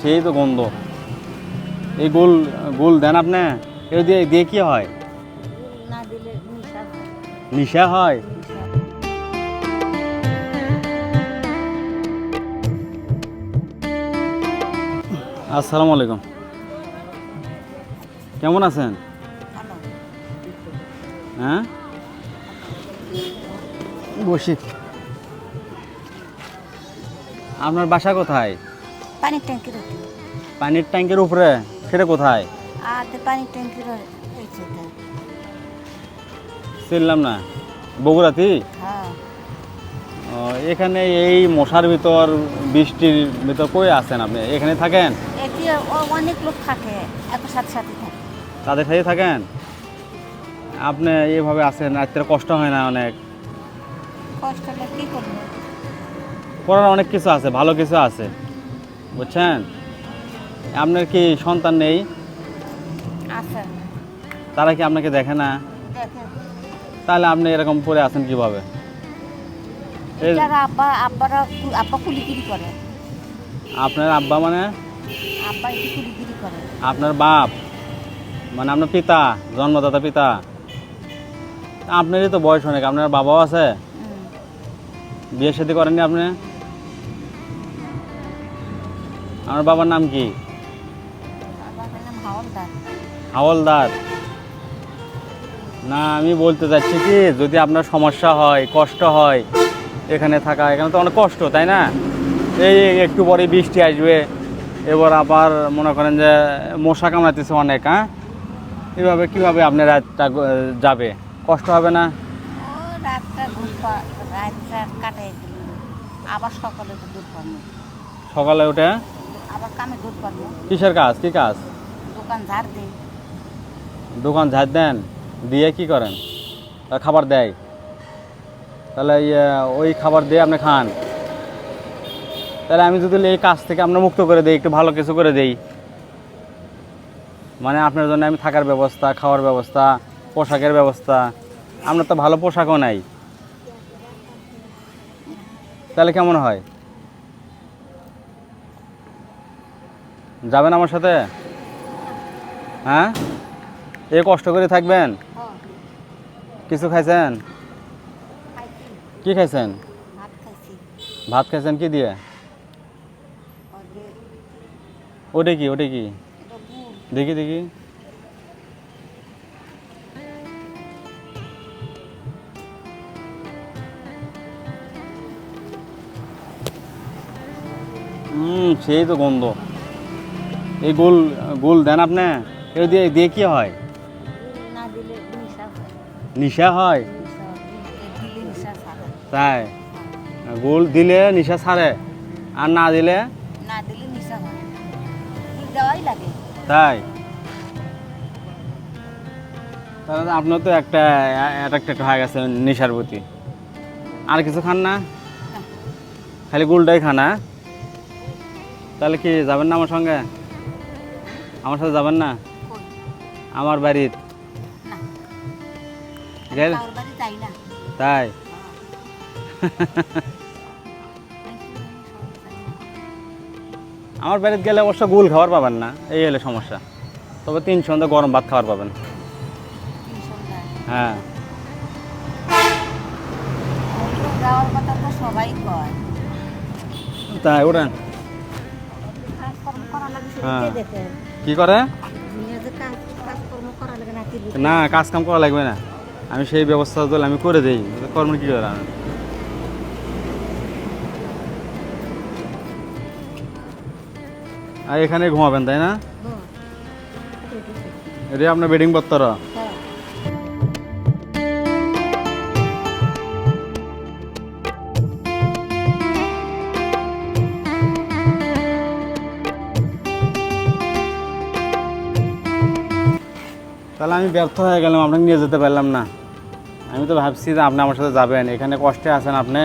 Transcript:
সেই তো গন্ধ। এই গোল গোল দেন আপনি, এটা দিয়ে দিয়ে কি হয়? না দিলে নিশা হয়। নিশা হয়? আসসালামু আলাইকুম, কেমন আছেন? ভালো। হ্যাঁ, বসি। আপনার বাসা কোথায়? পানির ট্যাঙ্কির ওঠে। পানির ট্যাঙ্কের উপরে? সেটা কোথায়? আর পানির ট্যাঙ্কির এই যেটা। চিনলাম না। বগুড়াতে? হ্যাঁ। ও, এখানে এই মশার ভিতর, বৃষ্টির ভিতর কই আছেন আপনি? এখানে থাকেন? এটি অনেক লোক থাকে, এত সাথে সাথে থাকে। তাদের সাথে থাকেন? আপনি এইভাবে আছেন, রাত্রে কষ্ট হয় না অনেক? কষ্ট হলে কী করবো? করার অনেক কিছু আছে, ভালো কিছু আছে, বুঝছেন? আপনার কি সন্তান নেই? আছে। তারা কি আপনাকে দেখে না? দেখে। তাহলে আপনি এরকম পড়ে আছেন কিভাবে? এই এটার আব্বা কুলিগিরি করে। আপনার আব্বা মানে? আব্বা একটু কুলিগিরি করে। আপনার বাপ মানে আপনার পিতা, জন্মদাতা পিতা? আপনারই তো বয়স অনেক, আপনার বাবাও আছে? বিয়ে শাদী করেননি আপনি? আমার বাবার নাম কি? বাবার নাম হাওলদার। হাওলদার? না, আমি বলতে চাচ্ছি কি, যদি আপনার সমস্যা হয়, কষ্ট হয় এখানে থাকা, এখানে তো অনেক কষ্ট, তাই না? এই একটু পরে বৃষ্টি আসবে, এবার আবার মনে করেন যে মশা কামড়াতেছে অনেক, হ্যাঁ? এভাবে কীভাবে আপনি রাতটা যাবে? কষ্ট হবে না? ও রাতটা রাতটা কাটাই দিল, আবার সকালে তো দুধ পাবো। সকালে উঠে আবার কামে দুধ পাবো। কিসের কাজ? কি কাজ? দোকান ঝাড় দিই। দোকান ঝাড় দেন? দিয়ে কি করেন? খাবার দেয়? তাহলে ওই খাবার দিয়ে আপনি খান? তাহলে আমি যদি এই কাজ থেকে আপনার মুক্ত করে দিই, একটু ভালো কিছু করে দেই, মানে আপনার জন্য আমি থাকার ব্যবস্থা, খাওয়ার ব্যবস্থা, পোশাকের ব্যবস্থা, আপনার তো ভালো পোশাকও নাই, তাহলে কেমন হয়? যাবেন আমার সাথে? হ্যাঁ, এ কষ্ট করে থাকবেন? কিছু খাইছেন? কি খাইছেন? ভাত খাইছি। ভাত খাইছেন কি দিয়ে? ওটা কি, ওটা কি? দেখি দেখি। সেই তো গন্ধ। এই গোল গোল দেন আপনি, এটা দিয়ে দিয়ে কি হয়? না দিলে নিশা হয়। নিশা হয়? দিলে নিশা ছাড়ে। তাই? গোল দিলে নিশা ছাড়ে, আর না দিলে? না দিলে নিশা হয়। দুধ দেওয়াই লাগে। তাই? তাহলে তো আপনার তো একটা অ্যাট্রাক্টেড হয়ে গেছে নেশার প্রতি। আর কিছু খান না? খালি গোলটাই খান? হ্যাঁ? তাহলে কি যাবেন না আমার সঙ্গে? আমার সাথে যাবেন না কই? আমার বাড়ির? না। গেল? কারোর বাড়ি যাই না। তাই? আমার বাড়িতে গেলে অবশ্য গোল খাবার পাবেন না, এই হলে সমস্যা। তবে 3 সন্ধ্যা গরম ভাত খাবার পাবেন। হ্যাঁ। যাওয়ার কথা তো সবাই কয়। তাই? ওঠেন। কাজকর্ম করা লাগে হ্যাঁ। সেটাকে দেখেন। কি করে? নিজেদের কাজকর্ম করা লাগে না কি? না, কাজ কাম করা লাগবে না, আমি সেই ব্যবস্থা দিলে আমি করে দিই। কর্ম কি করে? আর এখানে ঘুমাবেন, তাই না? এটা আপনার বেডিং পত্র? হ্যাঁ। তাহলে আমি ব্যর্থ হয়ে গেলাম, আপনাকে নিয়ে যেতে পারলাম না। আমি তো ভাবছি যে আপনি আমার সাথে যাবেন, এখানে কষ্টে আছেন আপনি।